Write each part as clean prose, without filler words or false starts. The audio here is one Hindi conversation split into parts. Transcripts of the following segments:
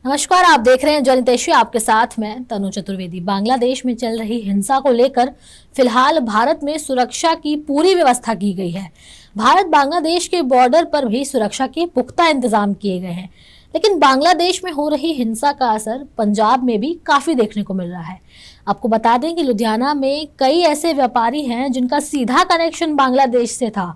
नमस्कार, आप देख रहे हैं जनितेशी, आपके साथ मैं तनु चतुर्वेदी। बांग्लादेश में चल रही हिंसा को लेकर फिलहाल भारत में सुरक्षा की पूरी व्यवस्था की गई है। भारत बांग्लादेश के बॉर्डर पर भी सुरक्षा के पुख्ता इंतजाम किए गए हैं। लेकिन बांग्लादेश में हो रही हिंसा का असर पंजाब में भी काफी देखने को मिल रहा है। आपको बता दें कि लुधियाना में कई ऐसे व्यापारी हैं जिनका सीधा कनेक्शन बांग्लादेश से था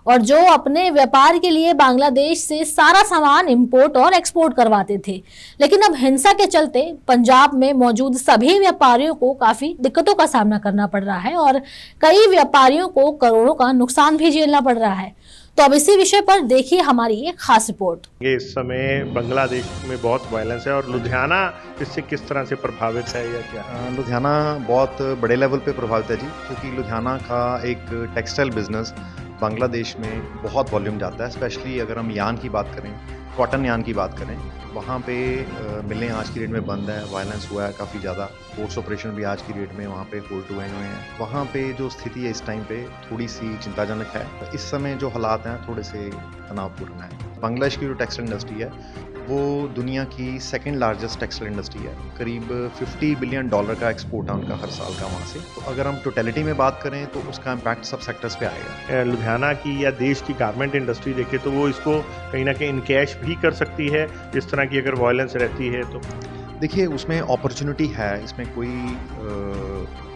और जो अपने व्यापार के लिए बांग्लादेश से सारा सामान इंपोर्ट और एक्सपोर्ट करवाते थे। लेकिन अब हिंसा के चलते पंजाब में मौजूद सभी व्यापारियों को काफी दिक्कतों का सामना करना पड़ रहा है और कई व्यापारियों को करोड़ों का नुकसान भी झेलना पड़ रहा है। तो अब इसी विषय पर देखिए हमारी ये खास रिपोर्ट। ये इस समय बांग्लादेश में बहुत वायलेंस है और लुधियाना इससे किस तरह से प्रभावित है या क्या? लुधियाना बहुत बड़े लेवल पे प्रभावित है जी, क्योंकि लुधियाना का एक टेक्सटाइल बिजनेस बांग्लादेश में बहुत वॉल्यूम जाता है। स्पेशली अगर हम यान की बात करें, कॉटन यान की बात करें, वहाँ पे मिलें आज की डेट में बंद है, वायलेंस हुआ है काफ़ी ज़्यादा। फोर्स ऑपरेशन भी आज की डेट में वहाँ पे होल्ड हुए हैं। वहाँ पे जो स्थिति है इस टाइम पे थोड़ी सी चिंताजनक है। इस समय जो हालात हैं थोड़े से तनावपूर्ण है। बांग्लादेश की जो टेक्सटाइल इंडस्ट्री है वो दुनिया की सेकंड लार्जेस्ट टेक्सटाइल इंडस्ट्री है। करीब $50 बिलियन का एक्सपोर्ट है उनका हर साल का वहाँ से। तो अगर हम टोटलिटी में बात करें तो उसका इम्पैक्ट सब सेक्टर्स पे आएगा। लुधियाना की या देश की गारमेंट इंडस्ट्री देखे तो वो इसको कहीं ना कहीं इनकैश भी कर सकती है इस तरह की अगर वायलेंस रहती है तो। देखिए, उसमें अपॉर्चुनिटी है, इसमें कोई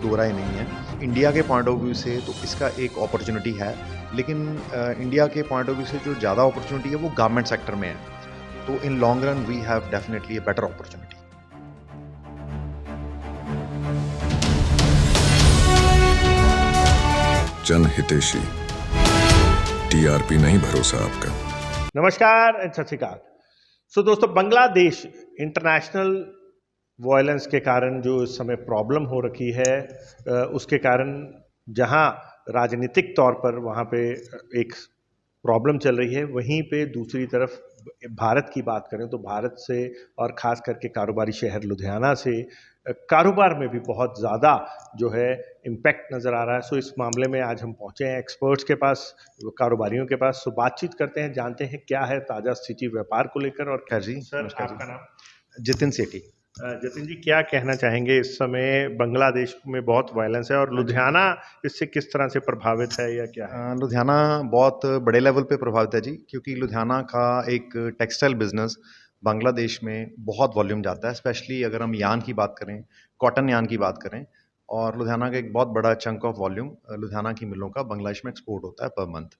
दो राय नहीं है। इंडिया के पॉइंट ऑफ व्यू से तो इसका एक अपॉर्चुनिटी है, लेकिन इंडिया के पॉइंट ऑफ व्यू से जो ज़्यादा अपॉर्चुनिटी है वो गारमेंट सेक्टर में है। तो in long run we have definitely a better opportunity. जनहितैषी, टीआरपी नहीं भरोसा आपका। नमस्कार, सत श्री अकाल। सो दोस्तों, बांग्लादेश इंटरनेशनल वायलेंस के कारण जो इस समय प्रॉब्लम हो रखी है, उसके कारण जहां राजनीतिक तौर पर वहां पे एक प्रॉब्लम चल रही है, वहीं पे दूसरी तरफ भारत की बात करें तो भारत से और ख़ास करके कारोबारी शहर लुधियाना से कारोबार में भी बहुत ज़्यादा जो है इम्पैक्ट नज़र आ रहा है। सो इस मामले में आज हम पहुँचे हैं एक्सपर्ट्स के पास, कारोबारियों के पास। सो बातचीत करते हैं, जानते हैं क्या है ताज़ा स्थिति व्यापार को लेकर। और खैर जी, सर, नमस्कार आपका जी। नाम? जितिन सेठी। जतिन जी, क्या कहना चाहेंगे? इस समय बांग्लादेश में बहुत वायलेंस है और लुधियाना इससे किस तरह से प्रभावित है या क्या है? लुधियाना बहुत बड़े लेवल पे प्रभावित है जी, क्योंकि लुधियाना का एक टेक्सटाइल बिजनेस बांग्लादेश में बहुत वॉल्यूम जाता है। स्पेशली अगर हम यान की बात करें, कॉटन यान की बात करें, और लुधियाना का एक बहुत बड़ा चंक ऑफ वॉल्यूम लुधियाना की मिलों का बांग्लादेश में एक्सपोर्ट होता है पर मंथ।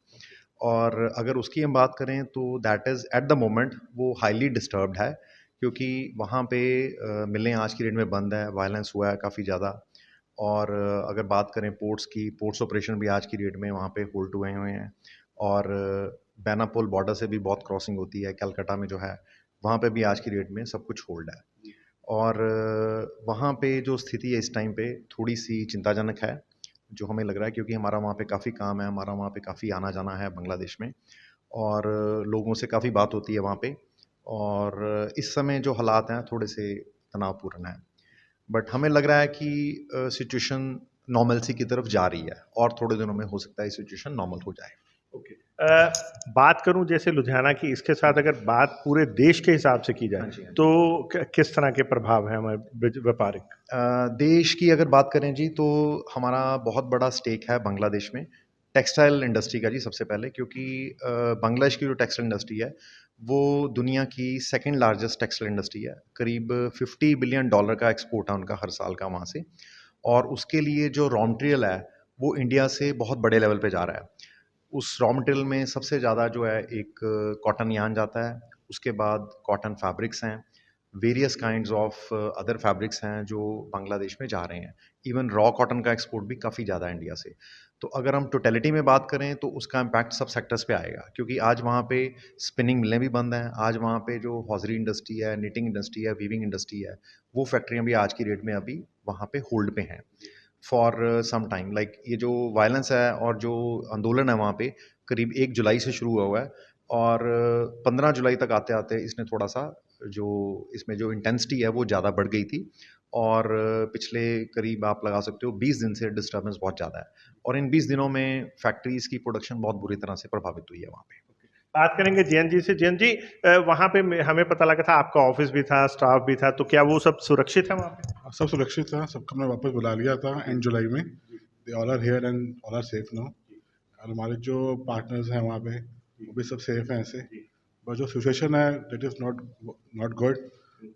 और अगर उसकी हम बात करें तो that is at the moment वो हाईली डिस्टर्ब्ड है, क्योंकि वहाँ पे मिलें आज की डेट में बंद है, वायलेंस हुआ है काफ़ी ज़्यादा। और अगर बात करें पोर्ट्स की, पोर्ट्स ऑपरेशन भी आज की डेट में वहाँ पे होल्ड हुए हैं। और बेनापोल बॉर्डर से भी बहुत क्रॉसिंग होती है, कलकत्ता में जो है वहाँ पे भी आज की डेट में सब कुछ होल्ड है। और वहाँ पे जो स्थिति है इस टाइम पे थोड़ी सी चिंताजनक है, जो हमें लग रहा है, क्योंकि हमारा वहाँ पे काफ़ी काम है, हमारा वहाँ पे काफ़ी आना जाना है बांग्लादेश में, और लोगों से काफ़ी बात होती है वहाँ पे। और इस समय जो हालात हैं थोड़े से तनावपूर्ण हैं, बट हमें लग रहा है कि सिचुएशन नॉर्मलसी की तरफ जा रही है, और थोड़े दिनों में हो सकता है सिचुएशन नॉर्मल हो जाए। ओके। बात करूं जैसे लुधियाना की, इसके साथ अगर बात पूरे देश के हिसाब से की जाए तो किस तरह के प्रभाव है हमारे व्यापारिक? देश की अगर बात करें जी, तो हमारा बहुत बड़ा स्टेक है बांग्लादेश में टेक्सटाइल इंडस्ट्री का जी, सबसे पहले, क्योंकि बांग्लादेश की जो टेक्सटाइल इंडस्ट्री है वो दुनिया की सेकंड लार्जेस्ट टेक्सटाइल इंडस्ट्री है। करीब $50 बिलियन का एक्सपोर्ट है उनका हर साल का वहाँ से। और उसके लिए जो रॉ मटेरियल है वो इंडिया से बहुत बड़े लेवल पे जा रहा है। उस रॉ मटेरियल में सबसे ज़्यादा जो है एक कॉटन यान जाता है, उसके बाद कॉटन फैब्रिक्स हैं, various kinds of other fabrics हैं जो बांग्लादेश में जा रहे हैं। इवन रॉ कॉटन का एक्सपोर्ट भी काफ़ी ज़्यादा है इंडिया से। तो अगर हम टोटलिटी में बात करें तो उसका इम्पैक्ट सब सेक्टर्स पे आएगा, क्योंकि आज वहाँ पे स्पिनिंग मिलें भी बंद हैं। आज वहाँ पे जो हॉजरी इंडस्ट्री है, निटिंग इंडस्ट्री है, वीविंग इंडस्ट्री है, वो फैक्ट्रियाँ भी आज की डेट में अभी वहाँ पे होल्ड पे हैं फॉर सम टाइम। लाइक ये जो वायलेंस है और जो आंदोलन है वहाँ पे करीब 1 जुलाई से शुरू हुआ है, और 15 जुलाई तक आते आते इसने थोड़ा सा जो इसमें जो इंटेंसिटी है वो ज़्यादा बढ़ गई थी। और पिछले करीब आप लगा सकते हो 20 दिन से डिस्टर्बेंस बहुत ज़्यादा है, और इन 20 दिनों में फैक्ट्रीज़ की प्रोडक्शन बहुत बुरी तरह से प्रभावित हुई है वहाँ पे। बात करेंगे जयंत जी से। जयंत जी, वहाँ पे हमें पता लगा था आपका ऑफिस भी था, स्टाफ भी था, तो क्या वो सब सुरक्षित है वहाँ पे? सब सुरक्षित था, सबको हमने वापस बुला लिया था एंड जुलाई में। They all are here and all are safe now. और हमारे जो पार्टनर्स हैं वहाँ पे वो भी सब सेफ हैं ऐसे। बट जो सिचुएशन है that is not good,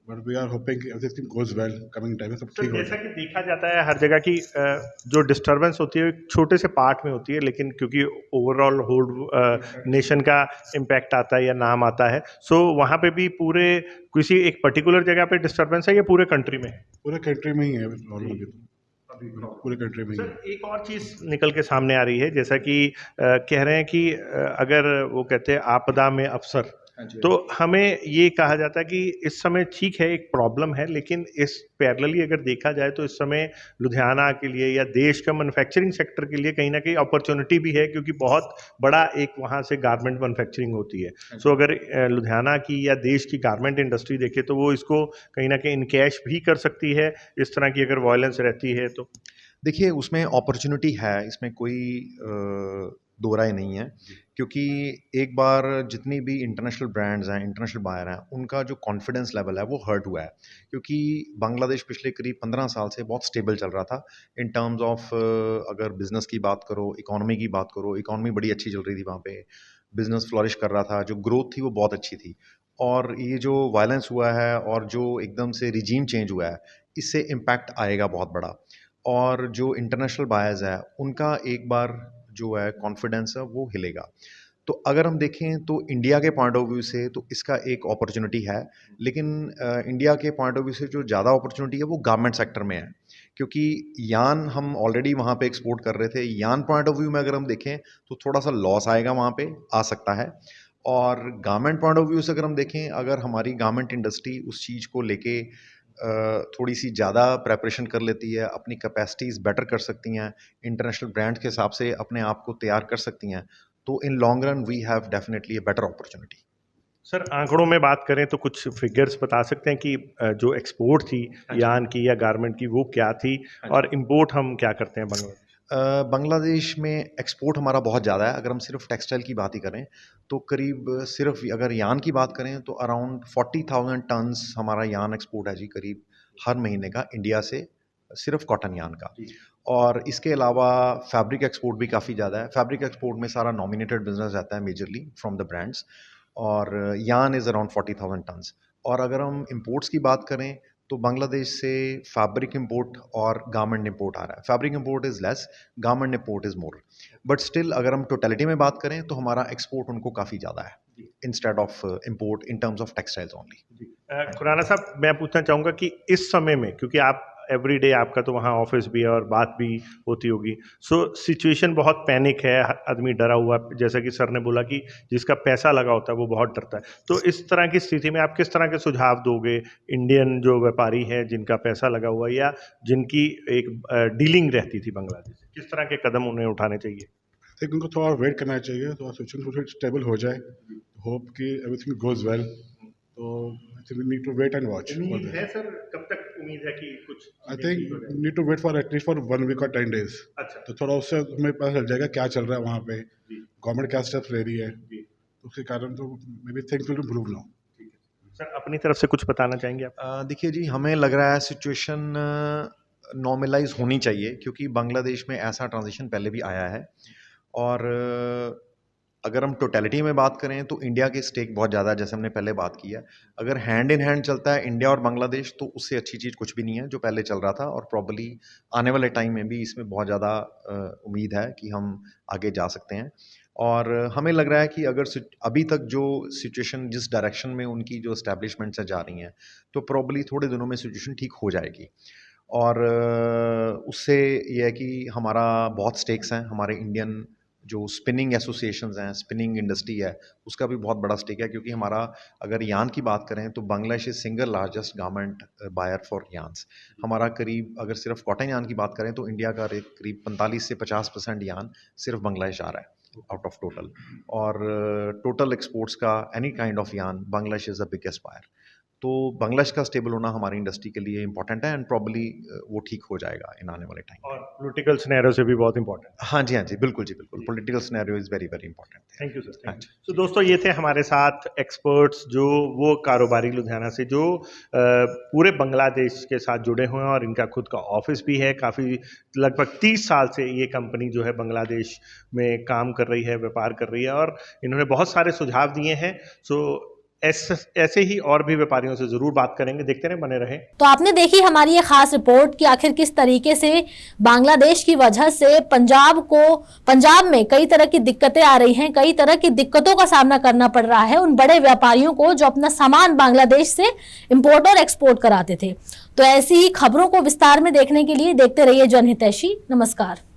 but we are hoping कि everything goes well coming time में, सब सर, ठीक हो जैसा जाए। कि देखा जाता है हर जगह की जो डिस्टरबेंस होती है एक छोटे से पार्ट में होती है, लेकिन क्योंकि ओवरऑल होल नेशन का इम्पैक्ट आता है या नाम आता है, सो वहाँ पे भी पूरे किसी एक पर्टिकुलर जगह पे डिस्टरबेंस है या पूरे कंट्री में है? पूरे कंट्री में ही है प्रॉब्लम अभी तो, पूरे कंट्री में ही है। सर, एक और चीज निकल के सामने आ रही है, जैसा कि कह रहे हैं कि अगर वो कहते हैं आपदा में अवसर, तो हमें ये कहा जाता है कि इस समय ठीक है, एक प्रॉब्लम है, लेकिन इस पैरेलली अगर देखा जाए तो इस समय लुधियाना के लिए या देश का मैन्युफैक्चरिंग सेक्टर के लिए कहीं ना कहीं अपॉर्चुनिटी भी है, क्योंकि बहुत बड़ा एक वहाँ से गारमेंट मैन्युफैक्चरिंग होती है। सो अगर लुधियाना की या देश की गारमेंट इंडस्ट्री देखे तो वो इसको कहीं ना कहीं इनकैश भी कर सकती है इस तरह की अगर वायलेंस रहती है तो। देखिए, उसमें अपॉर्चुनिटी है, इसमें कोई दो राय नहीं है, क्योंकि एक बार जितनी भी इंटरनेशनल ब्रांड्स हैं, इंटरनेशनल बायर हैं, उनका जो कॉन्फिडेंस लेवल है वो हर्ट हुआ है, क्योंकि बांग्लादेश पिछले करीब 15 साल से बहुत स्टेबल चल रहा था इन टर्म्स ऑफ, अगर बिजनेस की बात करो, इकोनॉमी की बात करो, इकोनॉमी बड़ी अच्छी चल रही थी वहाँ पे, बिजनेस फ्लरिश कर रहा था, जो ग्रोथ थी वो बहुत अच्छी थी। और ये जो वायलेंस हुआ है और जो एकदम से रिजीम चेंज हुआ है, इससे इम्पैक्ट आएगा बहुत बड़ा। और जो इंटरनेशनल बायर्स है उनका एक बार जो है कॉन्फिडेंस है वो हिलेगा। तो अगर हम देखें तो इंडिया के पॉइंट ऑफ व्यू से तो इसका एक अपॉर्चुनिटी है, लेकिन इंडिया के पॉइंट ऑफ व्यू से जो ज़्यादा अपॉर्चुनिटी है वो गारमेंट सेक्टर में है, क्योंकि यान हम ऑलरेडी वहाँ पे एक्सपोर्ट कर रहे थे। यान पॉइंट ऑफ व्यू में अगर हम देखें तो थोड़ा सा लॉस आएगा, वहाँ पे आ सकता है। और गारमेंट पॉइंट ऑफ व्यू से अगर हम देखें, अगर हमारी गारमेंट इंडस्ट्री उस चीज़ को लेके थोड़ी सी ज़्यादा प्रेपरेशन कर लेती है, अपनी कैपेसिटीज़ बेटर कर सकती हैं, इंटरनेशनल ब्रांड के हिसाब से अपने आप को तैयार कर सकती हैं, तो in long run we have definitely a better opportunity. Sir, आंकड़ों में बात करें तो कुछ फिगर्स बता सकते हैं कि जो एक्सपोर्ट थी यान की या गारमेंट की वो क्या थी, और इंपोर्ट हम क्या करते हैं बांग्लादेश? बांग्लादेश में एक्सपोर्ट हमारा बहुत ज़्यादा है। अगर हम सिर्फ टेक्सटाइल की बात ही करें तो करीब सिर्फ अगर यान की बात करें तो अराउंड 40,000 टन्स हमारा यान एक्सपोर्ट है जी, करीब हर महीने का इंडिया से, सिर्फ कॉटन यान का। और इसके अलावा फैब्रिक एक्सपोर्ट भी काफ़ी ज़्यादा है। फैब्रिक एक्सपोर्ट में सारा नॉमिनेटेड बिजनेस रहता है मेजरली फ्रॉम द ब्रांड्स, और यान इज़ अराउंड 40,000 टन्स। और अगर हम इंपोर्ट्स की बात करें तो बांग्लादेश से फैब्रिक इंपोर्ट और गारमेंट इंपोर्ट आ रहा है। Fabric import is less, garment import is more, but still अगर हम टोटलिटी में बात करें तो हमारा एक्सपोर्ट उनको काफ़ी ज़्यादा है instead of import in terms of textiles only. Khurana साहब, मैं पूछना चाहूँगा कि इस समय में, क्योंकि आप एवरी डे आपका तो वहाँ ऑफिस भी है और बात भी होती होगी, सो सिचुएशन बहुत पैनिक है, आदमी डरा हुआ, जैसा कि सर ने बोला कि जिसका पैसा लगा होता है वो बहुत डरता है। तो इस तरह की स्थिति में आप किस तरह के सुझाव दोगे इंडियन जो व्यापारी हैं जिनका पैसा लगा हुआ है या जिनकी एक डीलिंग रहती थी बांग्लादेश से, किस तरह के कदम उन्हें उठाने चाहिए? एक उनको थोड़ा वेट करना चाहिए, थोड़ा सिचुएशन थोड़ी स्टेबल हो जाए, होप कि एवरीथिंग गोज वेल। तो we need to wait and watch. उम्मीद है सर, कब तक उम्मीद है कि कुछ? I think need to wait for at least for 1 week और 10 डेज। अच्छा, तो थोड़ा उससे हमें पता चल जाएगा क्या चल रहा है वहाँ पे, गवर्नमेंट क्या स्टेप्स ले रही है, तो उसके कारण तो may be things will improve now. Sir अपनी तरफ से कुछ बताना चाहेंगे आप? देखिए जी, हमें लग रहा है सिचुएशन नॉर्मलाइज होनी चाहिए, क्योंकि बांग्लादेश में ऐसा ट्रांजिशन पहले भी आया है। और अगर हम टोटलिटी में बात करें तो इंडिया के स्टेक बहुत ज़्यादा है, जैसे हमने पहले बात की है। अगर हैंड इन हैंड चलता है इंडिया और बांग्लादेश तो उससे अच्छी चीज़ कुछ भी नहीं है जो पहले चल रहा था, और प्रॉब्ली आने वाले टाइम में भी इसमें बहुत ज़्यादा उम्मीद है कि हम आगे जा सकते हैं। और हमें लग रहा है कि अगर अभी तक जो सिचुएशन जिस डायरेक्शन में उनकी जो इस्टेब्लिशमेंट्स जा रही हैं तो प्रॉब्ली थोड़े दिनों में सिचुएशन ठीक हो जाएगी। और उससे ये है कि हमारा बहुत स्टेक्स हैं, हमारे इंडियन जो स्पिनिंग एसोसिएशंस हैं, स्पिनिंग इंडस्ट्री है, उसका भी बहुत बड़ा स्टेक है, क्योंकि हमारा अगर यान की बात करें तो Bangladesh is single largest garment buyer for yarns. हमारा करीब अगर सिर्फ कॉटन यान की बात करें तो इंडिया का रेट करीब 45 से 50% यान सिर्फ बांग्लादेश आ रहा है आउट ऑफ टोटल। और टोटल एक्सपोर्ट्स का any kind of yarn Bangladesh is the biggest buyer. तो बांग्लादेश का स्टेबल होना हमारी इंडस्ट्री के लिए इंपॉर्टेंट है, एंड प्रॉब्ली वो ठीक हो जाएगा इन आने वाले टाइम। और पॉलिटिकल सिनेरियो से भी बहुत इंपॉर्टेंट। हाँ जी, बिल्कुल जी, बिल्कुल। Political scenario is very very important. Thank you sir. हाँ जी। तो दोस्तों ये थे हमारे साथ एक्सपर्ट्स जो वो कारोबारी लुधियाना से जो पूरे बांग्लादेश के साथ जुड़े हुए हैं और इनका खुद का ऑफिस भी है। काफ़ी लगभग 30 साल से ये कंपनी जो है बांग्लादेश में काम कर रही है, व्यापार कर रही है, और इन्होंने बहुत सारे सुझाव दिए हैं। सो ऐसे ही और भी व्यापारियों से जरूर बात करेंगे। देखते रहें, बने रहें। तो आपने देखी हमारी ये खास रिपोर्ट कि आखिर किस तरीके से बांग्लादेश की वजह से पंजाब में कई तरह की दिक्कतें आ रही हैं, कई तरह की दिक्कतों का सामना करना पड़ रहा है उन बड़े व्यापारियों को जो अपना सामान बांग्लादेश से इंपोर्ट और एक्सपोर्ट कराते थे। तो ऐसी ही खबरों को विस्तार में देखने के लिए देखते रहिए जनहितैषी। नमस्कार।